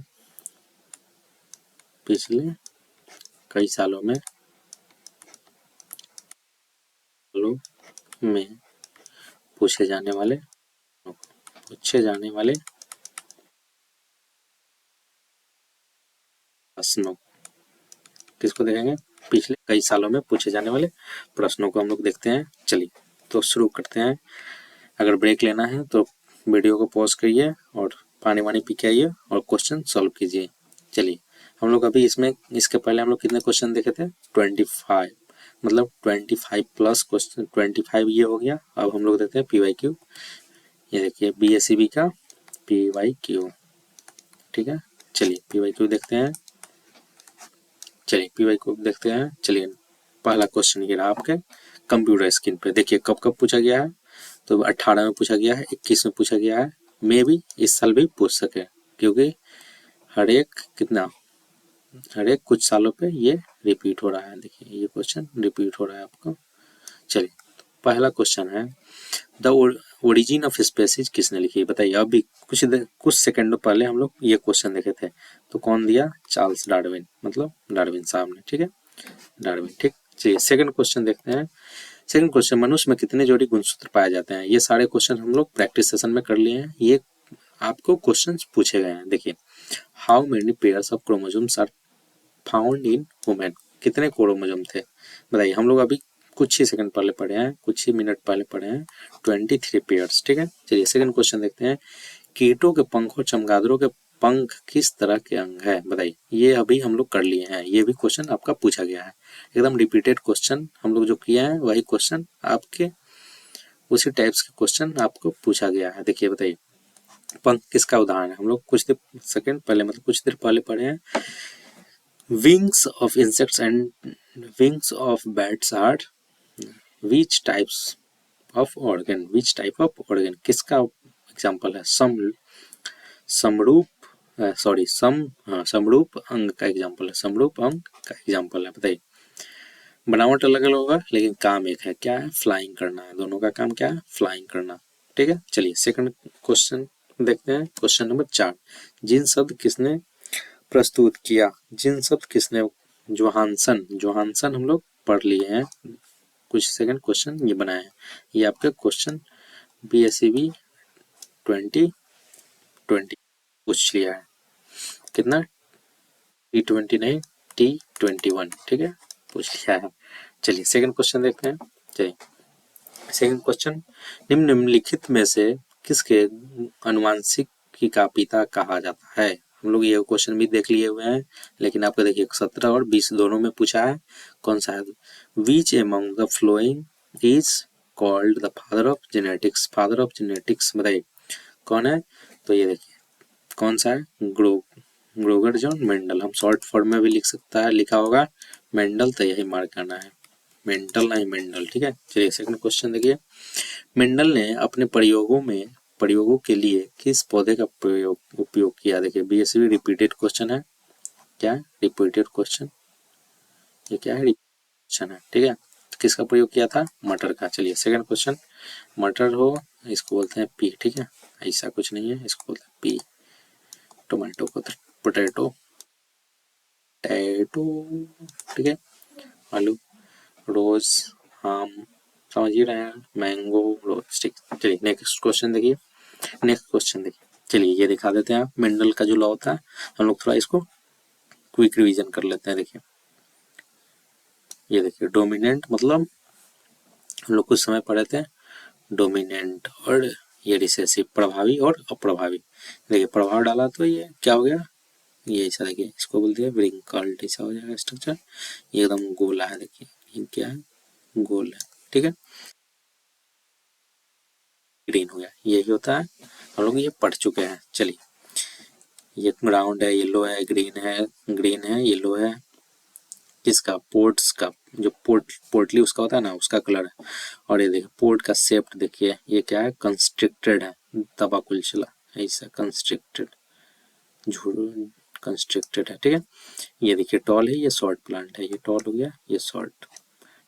पिछले कई सालों में में पूछे जाने वाले प्रश्नों, किसको देखेंगे, पिछले कई सालों में पूछे जाने वाले प्रश्नों को हम लोग देखते हैं। चलिए तो शुरू करते हैं। अगर ब्रेक लेना है तो वीडियो को पॉज करिए और पानी वानी पी के आइए और क्वेश्चन सॉल्व कीजिए। चलिए हम लोग अभी इसमें, इसके पहले हम लोग कितने क्वेश्चन देखे थे, 25, मतलब 25 प्लस क्वेश्चन, 25 ये हो गया। अब हम लोग देखते हैं PYQ, ये देखिए BSEB का PYQ, ठीक है। चलिए PYQ देखते हैं, चलिए PYQ देखते हैं। चलिए पहला क्वेश्चन ये रहा आपके कंप्यूटर स्क्रीन पे, देखिए कब कब पूछा गया है, तो 18 में पूछा गया है, 21 में पूछा गया है, मे भी इस साल भी पूछ सके, क्योंकि हर एक कितना, हर एक कुछ सालों पे ये रिपीट हो रहा है। देखिए ये क्वेश्चन रिपीट हो रहा है आपको। चलिए पहला क्वेश्चन है, द ओरिजिन ऑफ स्पेसीज किसने लिखी, बताइए। अभी कुछ सेकंडों पहले हम लोग ये क्वेश्चन देखे थे, तो कौन दिया, चार्ल्स डार्विन, मतलब डार्विन साहब ने, ठीक है, डार्विन, ठीक। चलिए सेकंड क्वेश्चन देखते हैं। सेकंड क्वेश्चन, मनुष्य में कितने जोड़ी गुणसूत्र पाए जाते हैं। ये सारे क्वेश्चन हम लोग प्रैक्टिस सेशन में कर लिए हैं, ये आपको क्वेश्चन पूछे गए हैं। देखिए how many pairs of chromosomes are found in women, कितने क्रोमोसोम थे, बताइए। हम लोग अभी कुछ ही सेकंड पहले पढ़े हैं, कुछ ही मिनट पहले पढ़े हैं, 23 पेयर्स, ठीक है। चलिए सेकंड क्वेश्चन देखते हैं। कीटों के पंख और चमगादड़ों के पंख किस तरह के अंग है, बताइए। ये अभी हम लोग कर लिए हैं, ये भी क्वेश्चन आपका पूछा गया है, एकदम रिपीटेड क्वेश्चन हम लोग जो किया है वही क्वेश्चन आपके, उसी टाइप्स के क्वेश्चन आपको पूछा गया है। देखिए बताइए पंख किसका उदाहरण है, हम लोग कुछ देर सेकंड पहले, मतलब कुछ देर पहले पढ़े हैं। Wings of insects and wings of bats are which types of organ, which type of organ, किसका एग्जाम्पल है, समरूप, सॉरी समरूप अंग का एग्जाम्पल है, समरूप अंग का एग्जाम्पल है, बताइए। बनावट अलग अलग होगा लेकिन काम एक है, क्या है, फ्लाइंग करना है, दोनों का काम क्या है, फ्लाइंग करना, ठीक है। चलिए सेकंड क्वेश्चन देखते हैं, क्वेश्चन नंबर 4, जिन शब्द किसने प्रस्तुत किया। जिन शब्द किसने, जोहानसन, जोहानसन हम लोग पढ़ लिए हैं, कुछ सेकंड क्वेश्चन ये बनाए हैं, ये आपके क्वेश्चन BSEB 2020 पूछ लिया है। कितना, T20 नहीं, T21, ठीक है, पूछ लिया है। चलिए सेकंड क्वेश्चन देखते हैं। चलिए सेकंड क्वेश्चन, निम्नलिखित में से किसके अनुवांशिकी का पिता कहा जाता है। हम लोग ये क्वेश्चन भी देख लिए हुए हैं, लेकिन आपको देखिए 17 और 20 दोनों में पूछा है, कौन सा है। Which among the following is called the father of genetics, father of genetics बताइए कौन है। तो ये देखिए कौन सा है, ग्रोगर जॉन मेंडल। हम शॉर्ट फॉर्म में भी लिख सकता है, लिखा होगा मेंडल, तो यही मार्क करना है, मेंटल नहीं मेंडल, ठीक है। चलिए सेकंड क्वेश्चन देखिए, मेंडल ने अपने प्रयोगों के लिए किस पौधे का उपयोग किया। देखिए BSB रिपीटेड क्वेश्चन है, क्या रिपीटेड क्वेश्चन, ये क्या है, क्वेश्चन है, ठीक है। तो किसका प्रयोग किया था, मटर का। चलिए सेकंड क्वेश्चन, मटर हो इसको बोलते हैं पी, ठीक है, ऐसा कुछ नहीं है, इसको बोलते हैं पी। टोमेटो को पोटैटो, टैटो, ठीक है। आलू, रोज, आम, समझ ही रहे हैं, मैंगो, रोज, ठीक। चलिए नेक्स्ट क्वेश्चन देखिए, नेक्स्ट क्वेश्चन देखिए। चलिए ये दिखा देते हैं, मेंडल का जो लॉ होता है, हम लोग थोड़ा इसको क्विक रिवीजन कर लेते हैं। देखिए ये देखिए, डोमिनेंट मतलब हम लोग कुछ समय पढ़े थे, डोमिनेंट, और ये रिसेसिव, प्रभावी और अप्रभावी। देखिए प्रभाव डाला तो ये क्या हो गया, ये ऐसा देखिए, इसको बोलते हैं व्रिंकल्ड, ऐसा हो जाएगा स्ट्रक्चर, ये एकदम गोला है, देखिए ये क्या है, गोल है, ठीक है। ग्रीन हो गया, यही होता है, हम लोग ये पढ़ चुके हैं। चलिए ये राउंड है, येलो है, ग्रीन है, येलो है, किसका, पोर्ट्स का, जो पोर्टली उसका होता है ना, उसका कलर है। और ये देखिए पोर्ट का शेप देखिए, ये क्या है, कंस्ट्रिक्टेड है, दबा कुलचला, ऐसा कंस्ट्रिक्टेड, कंस्ट्रिक्टेड है, ठीक है। ये देखिए टॉल है, ये शॉर्ट प्लांट है, ये टॉल हो गया, ये शॉर्ट,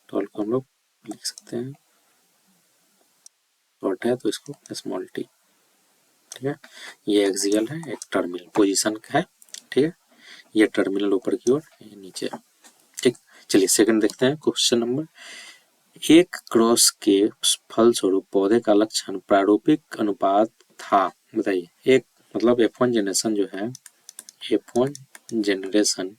टॉल को हम लोग लिख सकते हैं, शॉर्ट है तो इसको स्मॉल टी, ठीक है। ये एक्सियल है, एक टर्मिनल पोजीशन का है, ठीक है, ये टर्मिनल ऊपर की ओर, ये नीचे, ठीक। चलिए सेकंड देखते हैं, क्वेश्चन नंबर, एक क्रॉस के फलस्वरूप पौधे का लक्षण प्रारूपिक अनुपात था, बताइए। एक मतलब F1 जनरेशन जो है, F1 जनरेशन,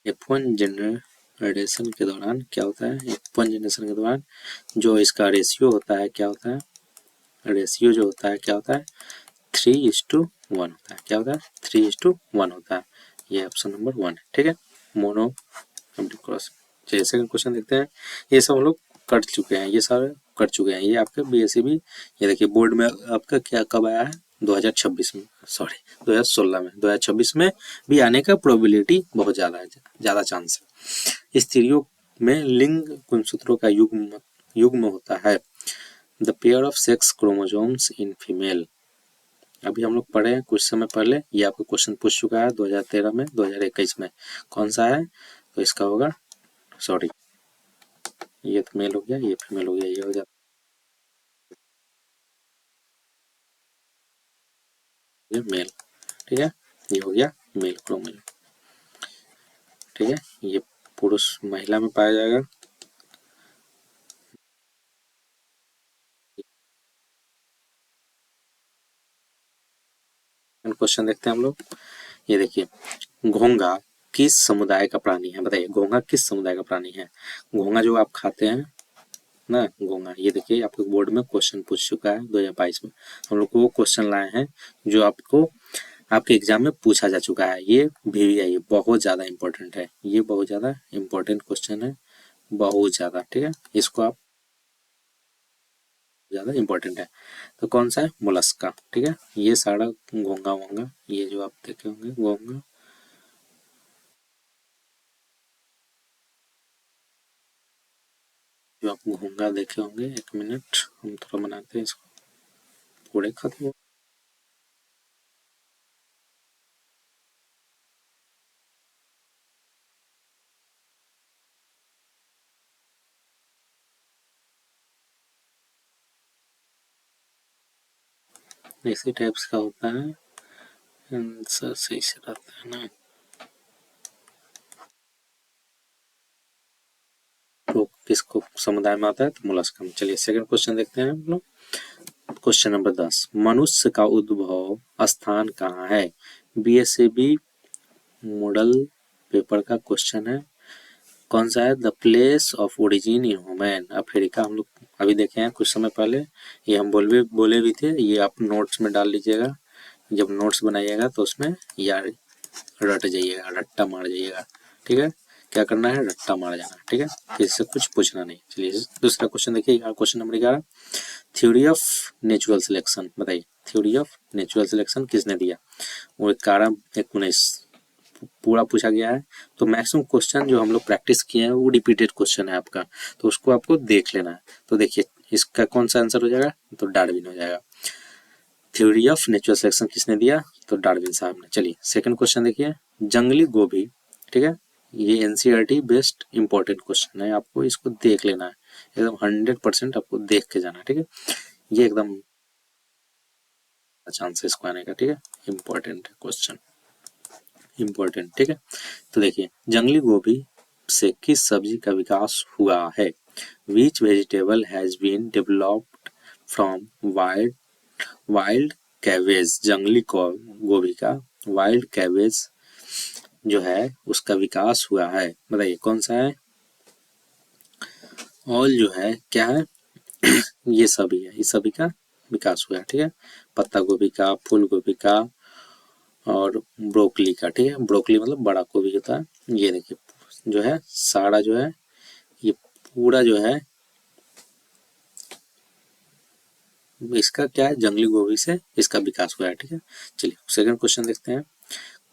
F1 जनरेशन के दौरान क्या होता है, F1 जनरेशन के दौरान जो इसका रेशियो होता है, क्या होता है, रेशियो जो होता है क्या होता है, 3:1 होता है, क्या होता है, 3:1 होता है। ये ऑप्शन नंबर 1 है, ठीक है, मोनो क्रॉस। चलिए सेकंड क्वेश्चन देखते हैं, ये सब हम लोग कर चुके हैं, ये सारे कर चुके हैं, ये आपके BSEB, ये देखिए बोर्ड में आपका क्या कब आया है, 2026 में, सॉरी 2016 में, 2026 में भी आने का प्रोबेबिलिटी बहुत ज़्यादा है, ज़्यादा चांस है। स्त्रियों में लिंग गुणसूत्रों का युग्म युग्म होता है, the pair of sex chromosomes in female. अभी हम लोग पढ़े हैं कुछ समय पहले, ये आपको क्वेश्चन पूछ चुका है 2013 में, 2021 में, कौन सा है, तो इसका होगा, सॉरी ये तो मेल हो गया, ये फीमेल हो गया, ये हो जाता है मेल, ठीक है, ये हो गया मेल क्रोमोसोम, ठीक है, ये पुरुष महिला में पाया जाएगा। क्वेश्चन देखते हैं हम लोग, ये देखिए, घोंघा किस समुदाय का प्राणी है, बताइए घोंघा किस समुदाय का प्राणी है। घोंघा जो आप खाते हैं ना, घोंघा, ये देखिए आपके बोर्ड में क्वेश्चन पूछ चुका है 2022 में, हम लोग को वो क्वेश्चन लाए हैं जो आपको आपके एग्जाम में पूछा जा चुका है। ये VVI बहुत ज़्यादा इंपॉर्टेंट है, ये बहुत ज़्यादा इंपॉर्टेंट क्वेश्चन है, बहुत ज़्यादा, ठीक है, इसको आप ज़्यादा इंपॉर्टेंट है। तो कौन सा है, मोलस्का, ठीक है, ये सारा घोंघा वोंगा, ये जो आप देखे होंगे घोंघा, जो आप घोंघा देखे होंगे, एक मिनट हम थोड़ा बनाते हैं इसको, पूरे खत्म, इसी टाइप्स का होता है, आंसर सही से रहता है ना। तो किसको समुदाय में आता है? तो मोलस्कम। चलिए सेकंड क्वेश्चन देखते हैं हम लोग। क्वेश्चन नंबर 10, मनुष्य का उद्भव स्थान कहाँ है? बीएसएबी मॉडल पेपर का क्वेश्चन है। कौन सा है? The place of origin in human, Africa. हम लोग अभी देखे हैं कुछ समय पहले, ये हम बोले भी थे, ये आप नोट्स में डाल लीजिएगा। जब नोट्स बनाइएगा तो उसमें यार रट जाइएगा, रट्टा मार जाइएगा, ठीक है। क्या करना है? रट्टा मार जाना, ठीक है। इससे कुछ पूछना नहीं। चलिए दूसरा क्वेश्चन देखिए, question number 11, theory of natural selection बताइए। थ्योरी ऑफ नेचुरल सिलेक्शन किसने दिया? वो 11-19 पूरा पूछा गया है। तो मैक्सिमम क्वेश्चन जो हम लोग प्रैक्टिस किए हैं वो रिपीटेड क्वेश्चन है आपका, तो उसको आपको देख लेना है। तो देखिए इसका कौन सा आंसर हो जाएगा? तो डार्विन हो जाएगा। थ्योरी ऑफ नेचुरल सिलेक्शन किसने दिया? तो डार्विन साहब ने। चलिए सेकंड क्वेश्चन देखिए, जंगली गोभी, ठीक है। ये एनसीईआरटी बेस्ट इंपॉर्टेंट क्वेश्चन है, आपको इसको देख लेना है एकदम 100% आपको देख के जाना है, ठीक है। ये एकदम चांसेस को आने का, ठीक है। इंपॉर्टेंट क्वेश्चन, इंपॉर्टेंट, ठीक है। तो देखिए जंगली गोभी से किस सब्जी का विकास हुआ है? Which vegetable has been developed from wild cabbage. जंगली गोभी का वाइल्ड कैबेज जो है उसका विकास हुआ है, बताइए कौन सा है? ऑल जो है क्या है? ये सभी है, इस सभी का विकास हुआ है, ठीक है। पत्ता गोभी का, फूल गोभी का और ब्रोकली का, ठीक है। ब्रोकली मतलब बड़ा गोभी होता है। ये देखिए जो है सारा जो है ये पूरा जो है इसका क्या है? जंगली गोभी से इसका विकास हुआ है, ठीक है। चलिए सेकंड क्वेश्चन देखते हैं।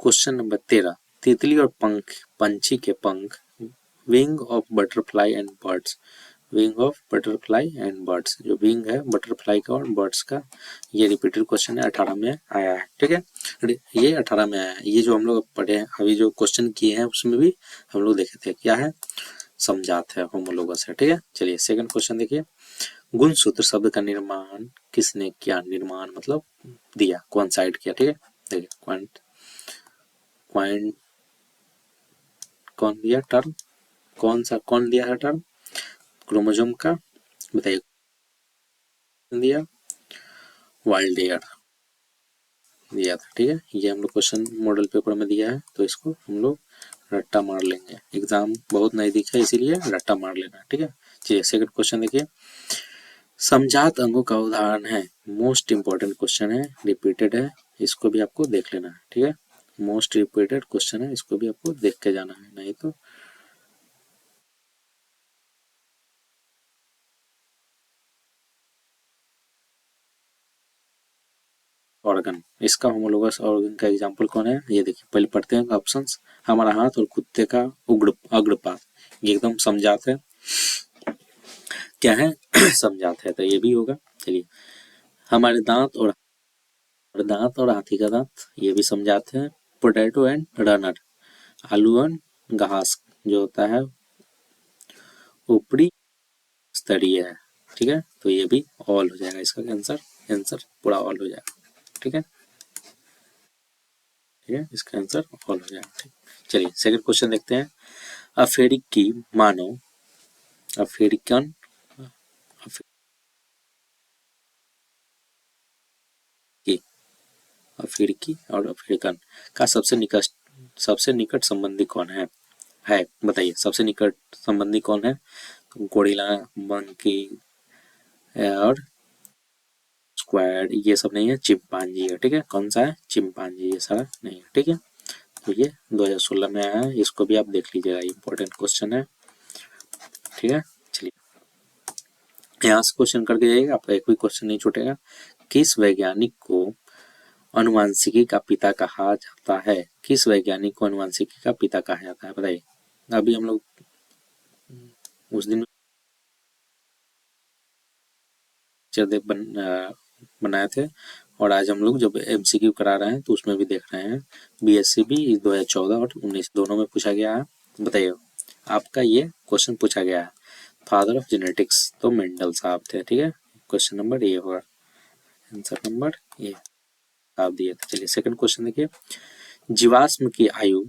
क्वेश्चन नंबर 13, तितली और पंछी के पंख, wing of butterfly and birds. Wing of butterfly and birds, जो विंग है बटरफ्लाई का और बर्ड्स का, ये रिपीटेड क्वेश्चन है, 18 में आया है, ठीक है। ये 18 में आया है। ये जो हम लोग पढ़े हैं अभी, जो क्वेश्चन किए हैं उसमें भी हम लोग देखे थे, क्या है? समझात है, होमोलोगस है, ठीक है। चलिए सेकंड क्वेश्चन देखिए, गुणसूत्र शब्द का निर्माण किसने किया? निर्माण मतलब दिया, क्वांसाइड किया, ठीक है। देखिए क्वांट कौन दिया टर्म? कौन दिया है टर्म? क्रोमोसोम का, बताइए दिया? वाइल्डेयर दिया था, ठीक है। ये हम लोग क्वेश्चन मॉडल पेपर में दिया है, तो इसको हम लोग रट्टा मार लेंगे। एग्जाम बहुत नजदीक है इसीलिए रट्टा मार लेना, ठीक है। चलिए सेकंड क्वेश्चन देखिए, समजात अंगों का उदाहरण है। मोस्ट इंपॉर्टेंट क्वेश्चन है, रिपीटेड है, इसको भी आपको देख लेना है, ठीक है। मोस्ट रिपीटेड क्वेश्चन है, इसको भी आपको देख के जाना है, नहीं तो ऑर्गन, इसका होमोलोगस ऑर्गन का एग्जांपल कौन है? ये देखिए पहले पढ़ते हैं ऑप्शंस। हमारा हाथ और कुत्ते का अग्रपात, ये एकदम समझाते हैं क्या है? समझाते हैं, तो ये भी होगा। चलिए हमारे दांत और हाथी का दांत, ये भी समझाते हैं। पोटैटो एंड रनर, आलू एंड घास जो होता है ऊपरी स्तरीय है, ठीक है। तो ये भी ऑल हो जाएगा, इसका आंसर आंसर पूरा ऑल हो जाएगा, ठीक है। ठीक है, इसका आंसर ऑल हो जाएगा, ठीक। चलिए सेकंड क्वेश्चन देखते हैं। अफ्रीकी मानव, अफ्रीकन अफ्रीकी अफ्रीकी और अफ्रीकन का सबसे निकट संबंधी कौन है बताइए। सबसे निकट संबंधी कौन है? तो गोरिल्ला, मंकी और स्क्वाड, ये सब नहीं है, चिंपांजी है, ठीक है। कौन सा है? चिंपांजी, ये सारा नहीं है, ठीक है। तो ये 2016 में आया है, इसको भी आप देख लीजिएगा, इंपॉर्टेंट क्वेश्चन है, ठीक है। चलिए यहाँ से क्वेश्चन करके जाइएगा, आपका एक भी क्वेश्चन नहीं छूटेगा। किस वैज्ञानिक को अनुवांशिकी का पिता कहा जाता है? किस वैज्ञानिक को अनुवांशिकी का पिता कहा जाता है, बताइए। अभी हम लोग उस दिन बनाए थे, और आज हम लोग जब एमसीक्यू करा रहे हैं तो उसमें भी देख रहे हैं। बीएससी भी 2014 और 19 दोनों में पूछा गया है, बताइए। आपका ये क्वेश्चन पूछा गया है, फादर ऑफ जेनेटिक्स तो मेंडल साहब थे, ठीक है। क्वेश्चन नंबर ये होगा, आंसर नंबर ये। आप दिए थे। चलिए सेकंड क्वेश्चन देखिए, जीवाश्म की आयु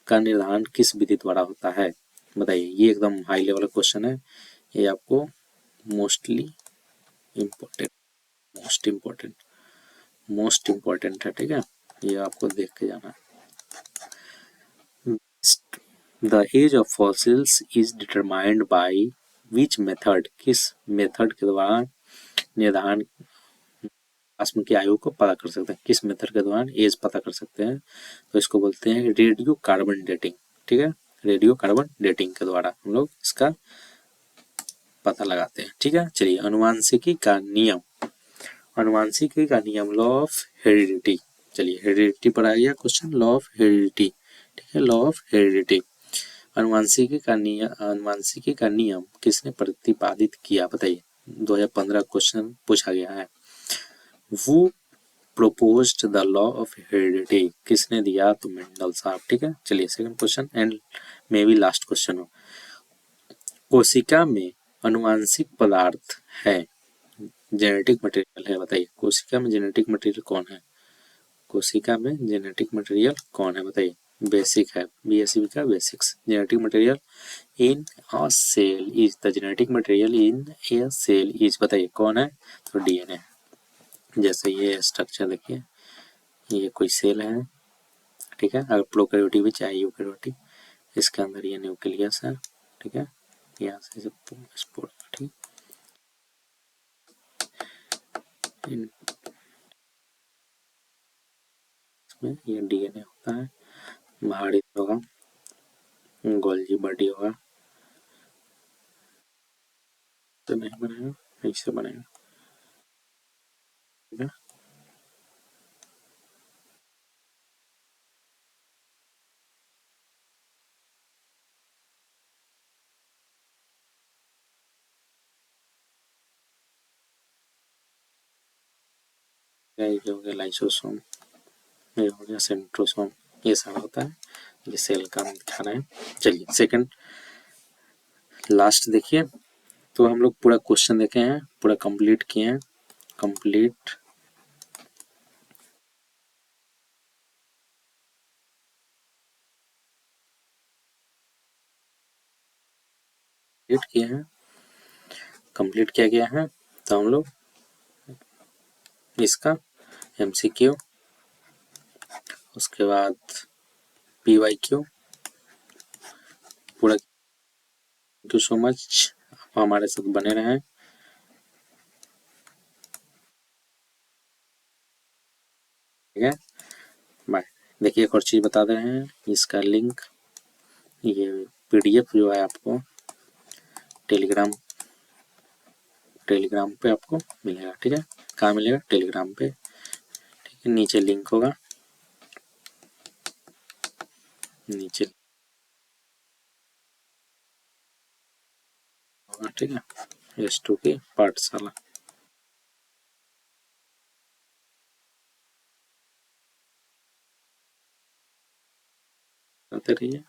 का निर्धारण किस विधि द्वारा होता है, बताइए। ये एकदम हाई लेवल क्वेश्चन है, ये आपको mostly important most important most important है, ठीक है, ये आपको देख के जाना है। The age of fossils is determined by which method, किस मेथड के द्वारा निर्धारण जीवाश्म की आयु को पता कर सकते हैं, किस मेथड के द्वारा एज पता कर सकते हैं, तो इसको बोलते हैं रेडियो कार्बन डेटिंग, ठीक है, रेडियो कार्बन डेटिंग के द्वारा हम लोग इसका पता लगाते हैं, ठीक है। चलिए अनुवांशिकी का नियम, अनुवांशिकी का नियम, लॉ ऑफ हेरिडिटी। चलिए हेरिडिटी पर आ गया क्वेश्चन, लॉ ऑफ हेरिडिटी, ठीक है, लॉ ऑफ हेरिडिटी। अनुवांशिकी का नियम किसने प्रतिपादित किया, बताइए। 2015 क्वेश्चन पूछा गया है। वो proposed the law of heredity, किसने दिया, तो मेंडल साहब, ठीक है। चलिए second question and may be last question हो, कोशिका में अनुवांशिक पदार्थ है, जेनेटिक मटेरियल है, बताइए। कोशिका में जेनेटिक मटेरियल कौन है, कोशिका में जेनेटिक मटेरियल कौन है, बताइए। बेसिक है, बीएससी का basics. Genetic material in a cell is, the genetic material in a cell is, बताइए कौन है, तो डीएनए। जैसे ये स्ट्रक्चर देखिए, ये कोई सेल है, ठीक है, अगर प्रोकैरियोटिक भी चाहे यूकैरियोटिक, इसके अंदर ये न्यूक्लियस है, ठीक है, यहाँ से स्पोर, ठीक, इसमें ये डीएनए होता है, भारी होगा, गोल्जी बॉडी होगा, तो नहीं बनेगा, ऐसे बनेगा, ठीक है। ये हो गया लाइसोसोम, ये हो गया सेंट्रोसोम, ये सारा होता है, ये सेल का हम दिखा रहे हैं। चलिए सेकंड लास्ट देखिए, तो हम लोग पूरा क्वेश्चन देखे हैं, पूरा कंप्लीट किए हैं, कंप्लीट किए हैं, कंप्लीट किया गया है। तो हम लोग इसका एमसीक्यू, उसके बाद पीवाईक्यू, पूरा। थैंक यू सो मच, आप हमारे साथ बने रहें, ठीक है, बाय। देखिए एक और चीज़ बता दे रहे हैं, इसका लिंक, ये पीडीएफ जो है आपको टेलीग्राम टेलीग्राम पे आपको मिलेगा, ठीक है। कहाँ मिलेगा, टेलीग्राम पे, ठीक है, नीचे लिंक होगा, नीचे होगा, ठीक है, S2 की पाठशाला, करते रहिए।